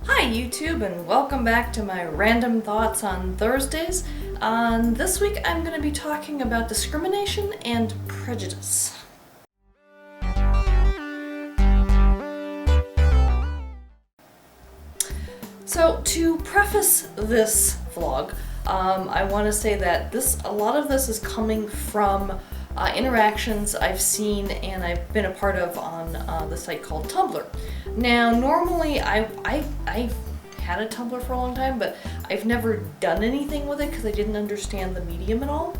Hi YouTube, and welcome back to my random thoughts on Thursdays. This week I'm going to be talking about discrimination and prejudice. So to preface this vlog, I want to say that a lot of this is coming from interactions I've seen and I've been a part of on the site called Tumblr. Now, normally I've had a Tumblr for a long time, but I've never done anything with it because I didn't understand the medium at all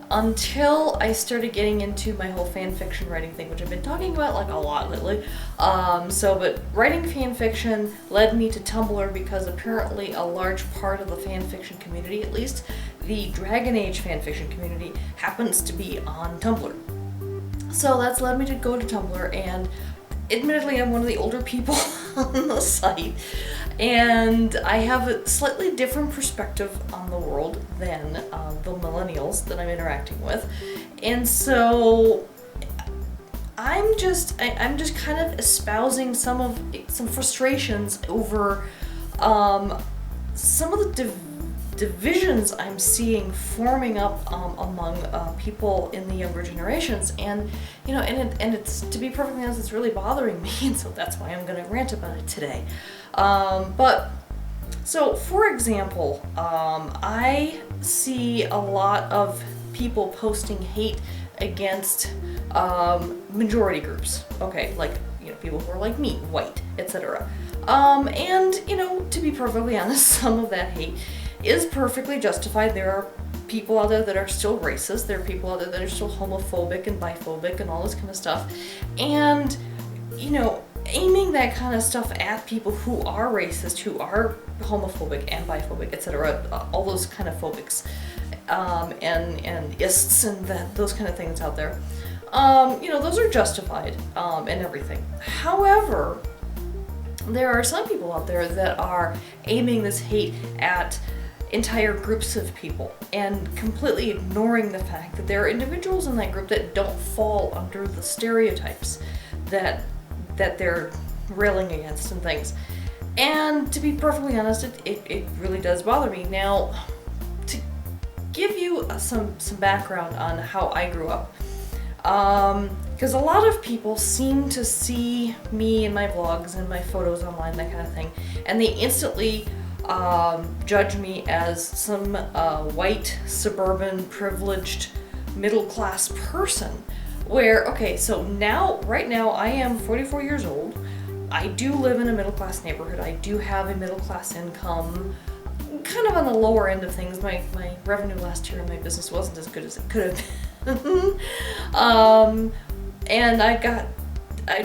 until I started getting into my whole fan fiction writing thing, which I've been talking about like a lot lately. But writing fan fiction led me to Tumblr because apparently a large part of the fan fiction community, at least the Dragon Age fan fiction community, happens to be on Tumblr. So that's led me to go to Tumblr, and admittedly I'm one of the older people on the site, and I have a slightly different perspective on the world than the millennials that I'm interacting with. And so I'm just kind of espousing some frustrations over some of the divisions I'm seeing forming up among people in the younger generations, and it's, to be perfectly honest, it's really bothering me, and so that's why I'm going to rant about it today. So for example, I see a lot of people posting hate against majority groups. Okay, like people who are like me, white, etc. And to be perfectly honest, some of that hate is perfectly justified. There are people out there that are still racist. There are people out there that are still homophobic and biphobic and all this kind of stuff. And, aiming that kind of stuff at people who are racist, who are homophobic and biphobic, etc., all those kind of phobics, and ists and those kind of things out there, those are justified and everything. However, there are some people out there that are aiming this hate at entire groups of people and completely ignoring the fact that there are individuals in that group that don't fall under the stereotypes that they're railing against and things. And to be perfectly honest, it really does bother me. Now, to give you some background on how I grew up, because a lot of people seem to see me and my vlogs and my photos online, that kind of thing, and they instantly judge me as some white, suburban, privileged, middle-class person. Where, okay, so right now I am 44 years old. I do live in a middle-class neighborhood. I do have a middle-class income, kind of on the lower end of things. My revenue last year in my business wasn't as good as it could have been. And I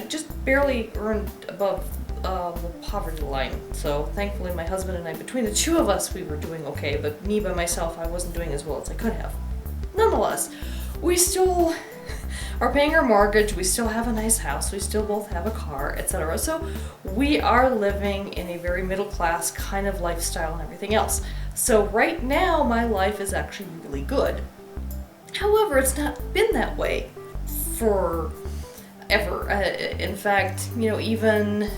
just barely earned above the poverty line. So thankfully my husband and I, between the two of us, we were doing okay, but me by myself, I wasn't doing as well as I could have. Nonetheless, we still are paying our mortgage, we still have a nice house, we still both have a car, etc. So we are living in a very middle class kind of lifestyle and everything else. So right now my life is actually really good. However, it's not been that way forever. In fact, even,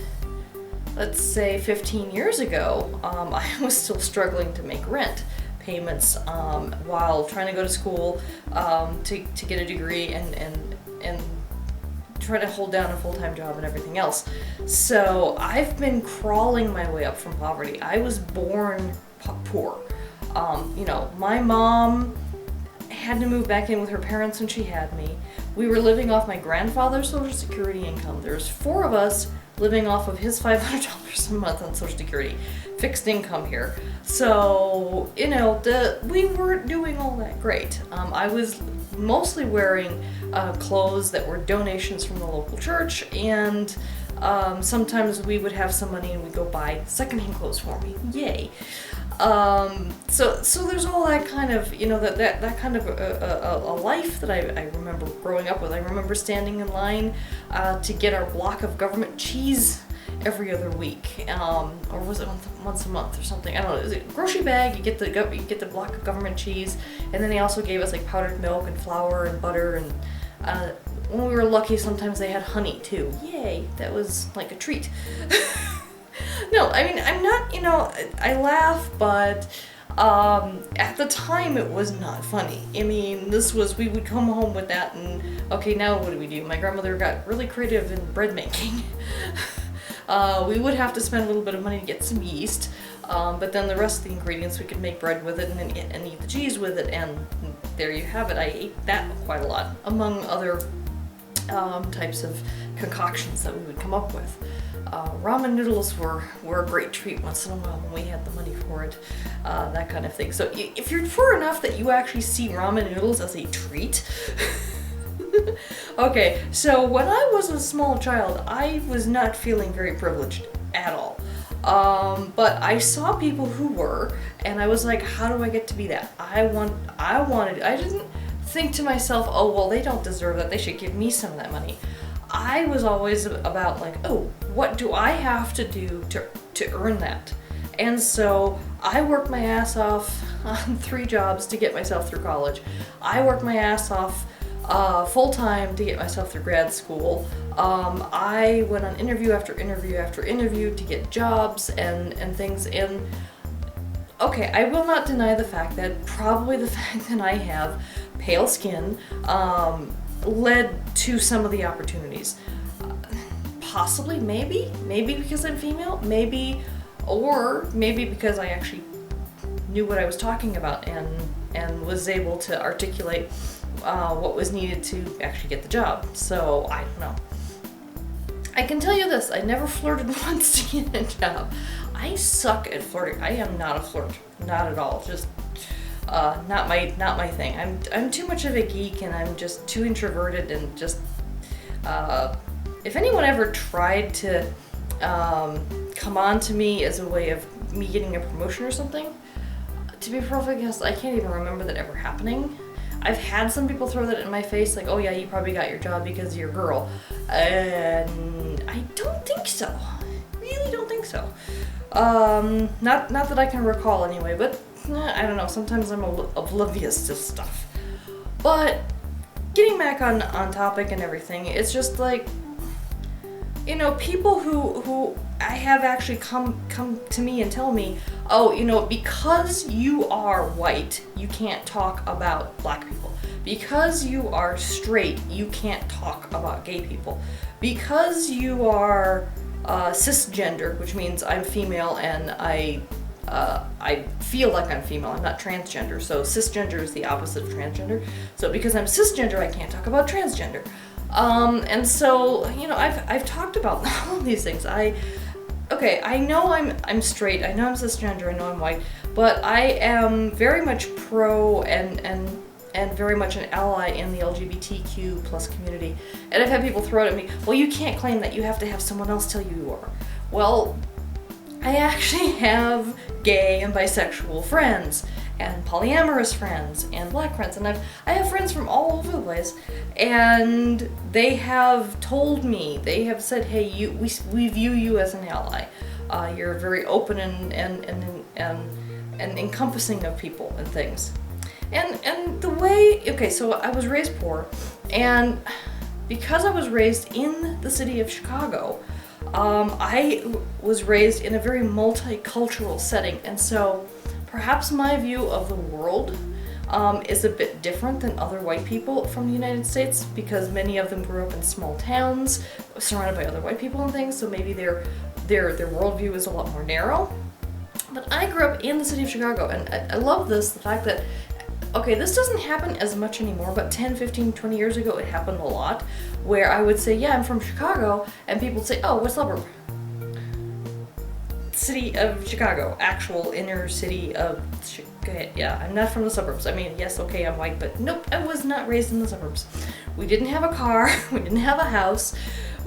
let's say 15 years ago, I was still struggling to make rent payments while trying to go to school to get a degree and try to hold down a full-time job and everything else. So I've been crawling my way up from poverty. I was born poor. My mom had to move back in with her parents when she had me. We were living off my grandfather's Social Security income. There's 4 of us living off of his $500 a month on Social Security, fixed income here. So, we weren't doing all that great. I was mostly wearing clothes that were donations from the local church, and sometimes we would have some money and we'd go buy secondhand clothes for me. Yay. So there's all that kind of, that kind of a life that I remember growing up with. I remember standing in line to get our block of government cheese every other week, or was it once a month or something? I don't know. It was a grocery bag. You get the block of government cheese, and then they also gave us like powdered milk and flour and butter, and when we were lucky, sometimes they had honey too. Yay! That was like a treat. No, I mean, I'm not you know, I laugh, but at the time it was not funny. I mean, we would come home with that and, okay, now what do? My grandmother got really creative in bread making. We would have to spend a little bit of money to get some yeast, but then the rest of the ingredients we could make bread with it and eat the cheese with it, and there you have it. I ate that quite a lot, among other types of concoctions that we would come up with. Ramen noodles were a great treat once in a while when we had the money for it, that kind of thing. So if you're poor enough that you actually see ramen noodles as a treat, okay, so when I was a small child, I was not feeling very privileged at all. But I saw people who were, and I was like, how do I get to be that? I didn't think to myself, oh, well, they don't deserve that, they should give me some of that money. I was always about like, oh, what do I have to do to earn that? And so I worked my ass off on 3 jobs to get myself through college. I worked my ass off full-time to get myself through grad school. I went on interview after interview after interview to get jobs and things. And okay, I will not deny the fact that probably the fact that I have pale skin led to some of the opportunities. Possibly, maybe because I'm female, maybe because I actually knew what I was talking about and was able to articulate what was needed to actually get the job. So I don't know. I can tell you this, I never flirted once to get a job. I suck at flirting. I am not a flirt, not at all. Just not my thing. I'm too much of a geek, and I'm just too introverted, and just if anyone ever tried to come on to me as a way of me getting a promotion or something, to be perfectly honest, I can't even remember that ever happening. I've had some people throw that in my face, like, oh yeah, you probably got your job because you're a girl. And I don't think so. Really don't think so. Not that I can recall anyway, but I don't know, sometimes I'm oblivious to stuff. But getting back on topic and everything, it's just like, you know, people who I have actually come to me and tell me, oh, you know, because you are white, you can't talk about black people. Because you are straight, you can't talk about gay people. Because you are cisgender, which means I'm female and I feel like I'm female, I'm not transgender, so cisgender is the opposite of transgender. So because I'm cisgender, I can't talk about transgender. And so, you know, I've talked about all of these things. Okay, I know I'm straight, I know I'm cisgender, I know I'm white, but I am very much pro and very much an ally in the LGBTQ plus community. And I've had people throw it at me, well, you can't claim that, you have to have someone else tell you you are. Well, I actually have gay and bisexual friends, and polyamorous friends, and black friends, and I have friends from all over the place, and they have told me, they have said, hey, we view you as an ally. You're very open and encompassing of people and things. And the way, okay, so I was raised poor, and because I was raised in the city of Chicago, I was raised in a very multicultural setting, and so perhaps my view of the world is a bit different than other white people from the United States, because many of them grew up in small towns surrounded by other white people and things, so maybe their worldview is a lot more narrow. But I grew up in the city of Chicago, and I love the fact that, okay, this doesn't happen as much anymore, but 10, 15, 20 years ago it happened a lot, where I would say, yeah, I'm from Chicago, and people would say, oh, what suburb? City of Chicago, actual inner city of Chicago. Yeah, I'm not from the suburbs. I mean, yes, okay, I'm white, but nope, I was not raised in the suburbs. We didn't have a car, we didn't have a house,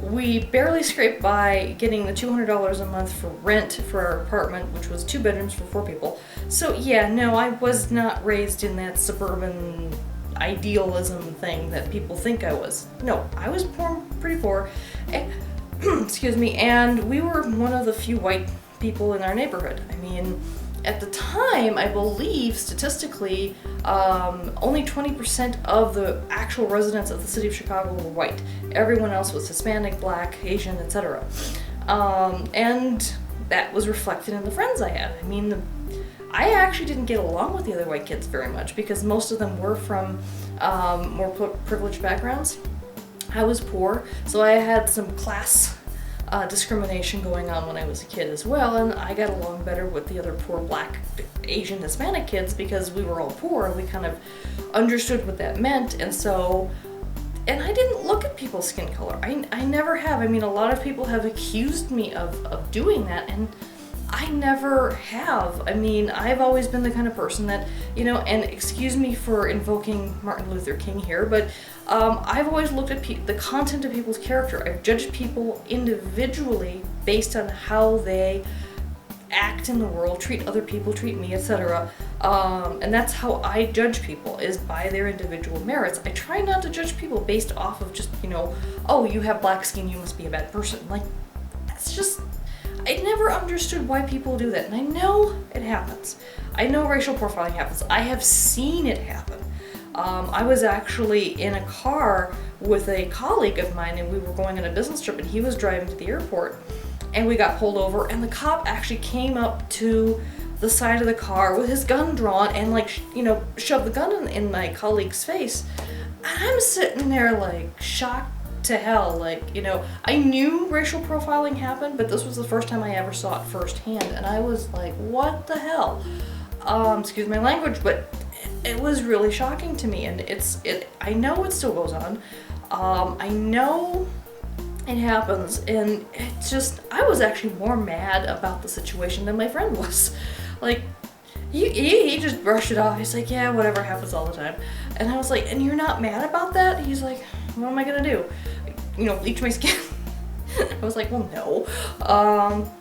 we barely scraped by getting the $200 a month for rent for our apartment, which was 2 bedrooms for 4 people. So yeah, no, I was not raised in that suburban idealism thing that people think I was. No, I was poor, pretty poor. Excuse me, and we were one of the few white people in our neighborhood. I mean, at the time, I believe statistically, only 20% of the actual residents of the city of Chicago were white. Everyone else was Hispanic, Black, Asian, etc. And that was reflected in the friends I had. I mean, I actually didn't get along with the other white kids very much because most of them were from more privileged backgrounds. I was poor, so I had some class discrimination going on when I was a kid as well, and I got along better with the other poor Black, Asian, Hispanic kids because we were all poor and we kind of understood what that meant. And so, and I didn't look at people's skin color. I never have. I mean, a lot of people have accused me of doing that, and I never have. I mean, I've always been the kind of person that, you know, and excuse me for invoking Martin Luther King here, but I've always looked at the content of people's character. I've judged people individually based on how they act in the world, treat other people, treat me, etc. And that's how I judge people, is by their individual merits. I try not to judge people based off of just, you know, oh, you have black skin, you must be a bad person. Like, that's just, I never understood why people do that, and I know it happens. I know racial profiling happens. I have seen it happen. I was actually in a car with a colleague of mine, and we were going on a business trip, and he was driving to the airport, and we got pulled over, and the cop actually came up to the side of the car with his gun drawn and, like, you know, shoved the gun in my colleague's face. And I'm sitting there, like, shocked to hell. Like, you know, I knew racial profiling happened, but this was the first time I ever saw it firsthand, and I was like, what the hell? Excuse my language, but it was really shocking to me, and I know it still goes on. I know it happens, and it's just, I was actually more mad about the situation than my friend was. Like, he just brushed it off. He's like, yeah, whatever, happens all the time. And I was like, and you're not mad about that? He's like, what am I gonna do? You know, bleach my skin? I was like, well, no.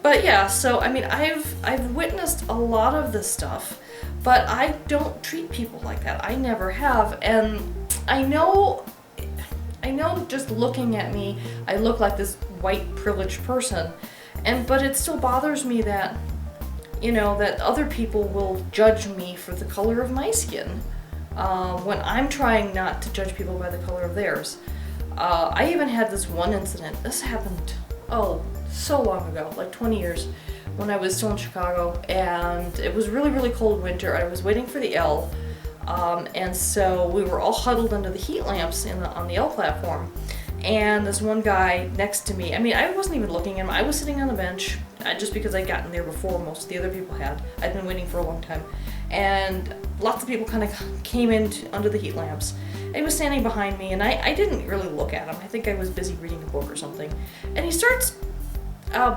But yeah, so I mean, I've witnessed a lot of this stuff, but I don't treat people like that. I never have, and I know just looking at me, I look like this white privileged person, but it still bothers me that, you know, that other people will judge me for the color of my skin, when I'm trying not to judge people by the color of theirs. I even had this one incident. This happened, oh, so long ago, like 20 years, when I was still in Chicago, and it was really, really cold winter. I was waiting for the L, and so we were all huddled under the heat lamps on the L platform, and this one guy next to me, I mean, I wasn't even looking at him. I was sitting on the bench, just because I'd gotten there before most of the other people had. I'd been waiting for a long time, and lots of people kind of came in under the heat lamps. He was standing behind me, and I didn't really look at him. I think I was busy reading a book or something. And he starts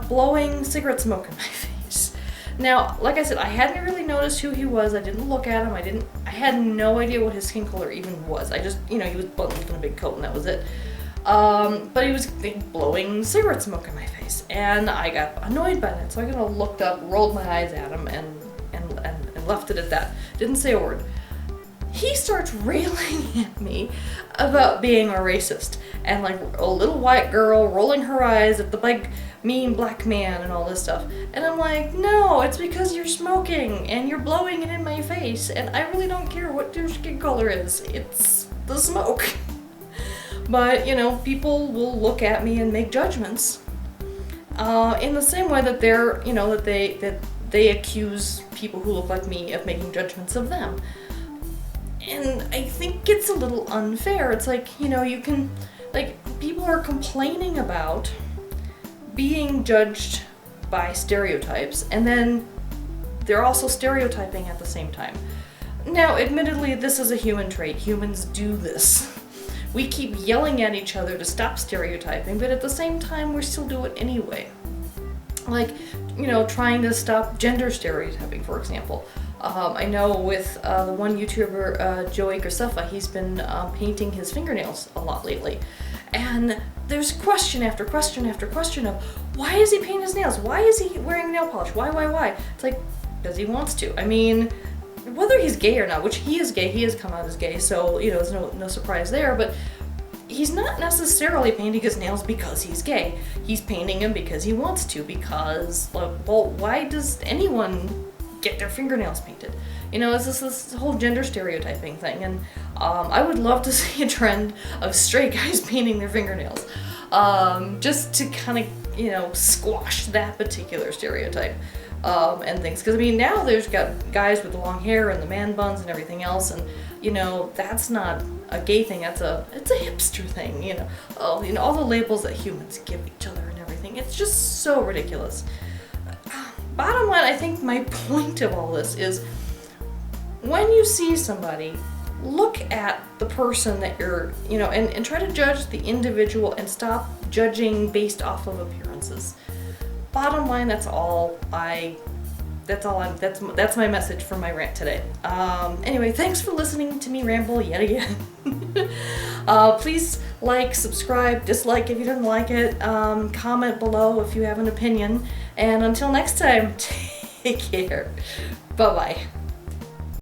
blowing cigarette smoke in my face. Now, like I said, I hadn't really noticed who he was. I didn't look at him. I had no idea what his skin color even was. I just, you know, he was bundled in a big coat, and that was it. But he was blowing cigarette smoke in my face, and I got annoyed by that. So I kind of looked up, rolled my eyes at him, and left it at that. Didn't say a word. He starts railing at me about being a racist, and like a little white girl rolling her eyes at the big mean black man and all this stuff. And I'm like, no, it's because you're smoking and you're blowing it in my face, and I really don't care what your skin color is. It's the smoke. But, you know, people will look at me and make judgments in the same way that they're, you know, that they accuse people who look like me of making judgments of them. And I think it's a little unfair. It's like, you know, you can, like, people are complaining about being judged by stereotypes, and then they're also stereotyping at the same time. Now, admittedly, this is a human trait. Humans do this. We keep yelling at each other to stop stereotyping, but at the same time, we still do it anyway. Like, you know, trying to stop gender stereotyping, for example. I know with the one YouTuber, Joey Graceffa, he's been painting his fingernails a lot lately. And there's question after question after question of, why is he painting his nails? Why is he wearing nail polish? Why? It's like, because he wants to. I mean, whether he's gay or not, which he is gay, he has come out as gay, so, you know, there's no surprise there, but he's not necessarily painting his nails because he's gay. He's painting them because he wants to, because, like, well, why does anyone get their fingernails painted? You know, it's this whole gender stereotyping thing, and I would love to see a trend of straight guys painting their fingernails, just to kind of you know, squash that particular stereotype and things. Because I mean, now there's got guys with the long hair and the man buns and everything else, and you know, that's not a gay thing. It's a hipster thing. You know, all the labels that humans give each other and everything. It's just so ridiculous. Bottom line, I think my point of all this is, when you see somebody, look at the person that you're, you know, and try to judge the individual and stop judging based off of appearances. Bottom line, that's my message for my rant today. Anyway, thanks for listening to me ramble yet again. Please like, subscribe, dislike if you didn't like it, comment below if you have an opinion, and until next time, take care. Bye-bye.